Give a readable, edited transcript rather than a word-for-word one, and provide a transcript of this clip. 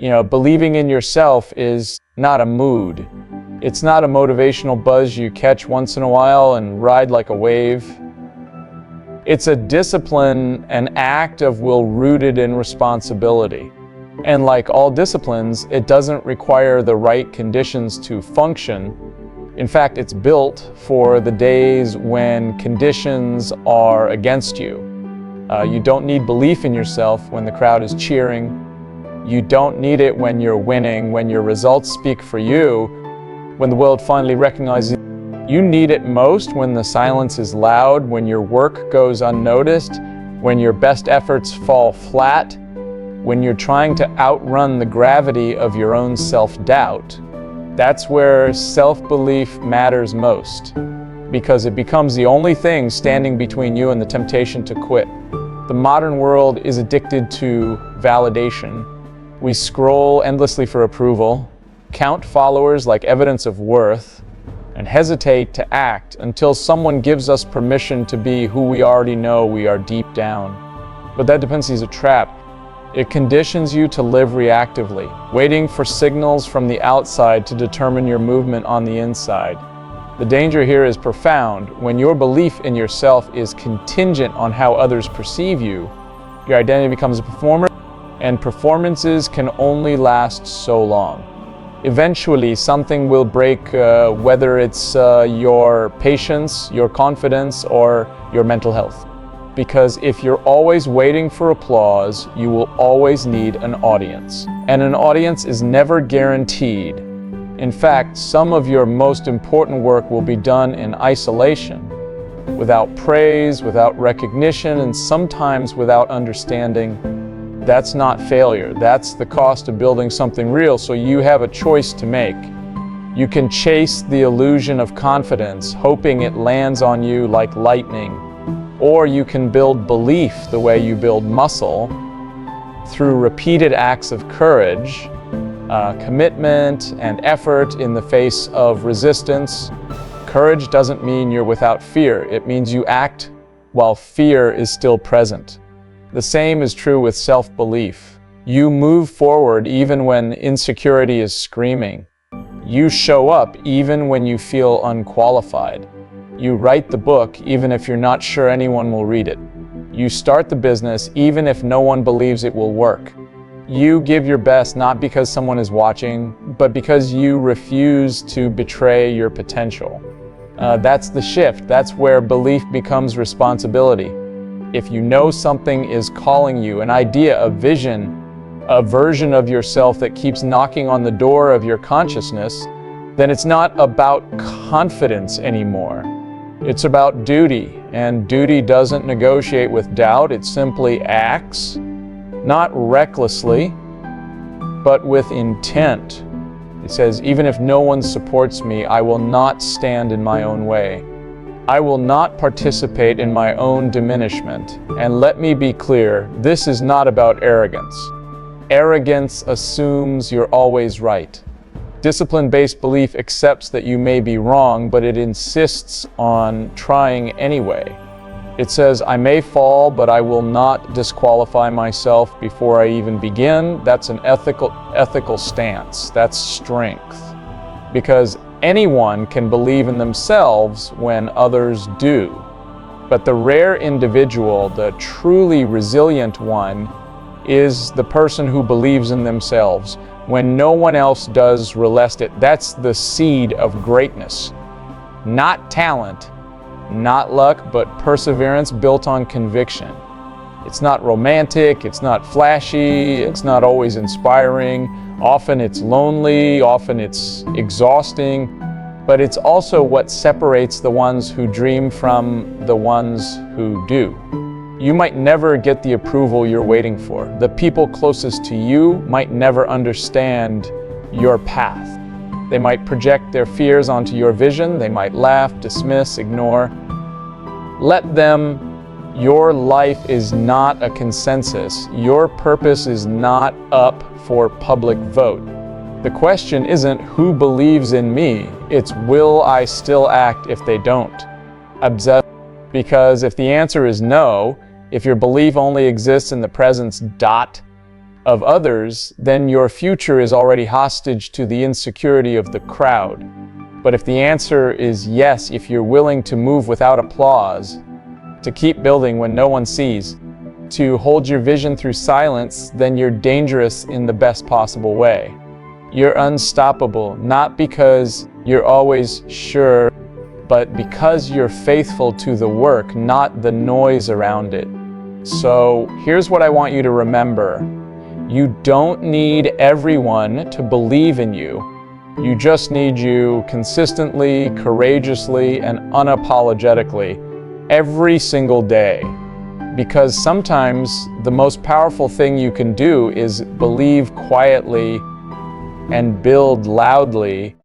Believing in yourself is not a mood. It's not a motivational buzz you catch once in a while and ride like a wave. It's a discipline, an act of will rooted in responsibility. And like all disciplines, it doesn't require the right conditions to function. In fact, it's built for the days when conditions are against you. You don't need belief in yourself when the crowd is cheering. You don't need it when you're winning, when your results speak for you, when the world finally recognizes you. You need it most when the silence is loud, when your work goes unnoticed, when your best efforts fall flat, when you're trying to outrun the gravity of your own self-doubt. That's where self-belief matters most, because it becomes the only thing standing between you and the temptation to quit. The modern world is addicted to validation. We scroll endlessly for approval, count followers like evidence of worth, and hesitate to act until someone gives us permission to be who we already know we are deep down. But that dependency is a trap. It conditions you to live reactively, waiting for signals from the outside to determine your movement on the inside. The danger here is profound. When your belief in yourself is contingent on how others perceive you, your identity becomes a performer, and performances can only last so long. Eventually, something will break, whether it's your patience, your confidence, or your mental health. Because if you're always waiting for applause, you will always need an audience. And an audience is never guaranteed. In fact, some of your most important work will be done in isolation, without praise, without recognition, and sometimes without understanding. That's not failure. That's the cost of building something real, so you have a choice to make. You can chase the illusion of confidence, hoping it lands on you like lightning. Or you can build belief the way you build muscle, through repeated acts of courage, commitment and effort in the face of resistance. Courage doesn't mean you're without fear. It means you act while fear is still present. The same is true with self-belief. You move forward even when insecurity is screaming. You show up even when you feel unqualified. You write the book even if you're not sure anyone will read it. You start the business even if no one believes it will work. You give your best not because someone is watching, but because you refuse to betray your potential. That's the shift. That's where belief becomes responsibility. If you know something is calling you, an idea, a vision, a version of yourself that keeps knocking on the door of your consciousness, then it's not about confidence anymore. It's about duty, and duty doesn't negotiate with doubt. It simply acts, not recklessly, but with intent. It says, even if no one supports me, I will not stand in my own way. I will not participate in my own diminishment. And let me be clear, this is not about arrogance. Arrogance assumes you're always right. Discipline-based belief accepts that you may be wrong, but it insists on trying anyway. It says, I may fall, but I will not disqualify myself before I even begin. That's an ethical stance. That's strength. Because anyone can believe in themselves when others do. But the rare individual, the truly resilient one, is the person who believes in themselves when no one else does relest it. That's the seed of greatness. Not talent, not luck, but perseverance built on conviction. It's not romantic, it's not flashy, it's not always inspiring. Often it's lonely, often it's exhausting, but it's also what separates the ones who dream from the ones who do. You might never get the approval you're waiting for. The people closest to you might never understand your path. They might project their fears onto your vision. They might laugh, dismiss, ignore. Let them. Your life is not a consensus. Your purpose is not up for public vote. The question isn't who believes in me, it's will I still act if they don't? Because if the answer is no, if your belief only exists in the presence of others, then your future is already hostage to the insecurity of the crowd. But if the answer is yes, if you're willing to move without applause, to keep building when no one sees, to hold your vision through silence, then you're dangerous in the best possible way. You're unstoppable, not because you're always sure, but because you're faithful to the work, not the noise around it. So here's what I want you to remember. You don't need everyone to believe in you. You just need you consistently, courageously, and unapologetically every single day. Because sometimes the most powerful thing you can do is believe quietly and build loudly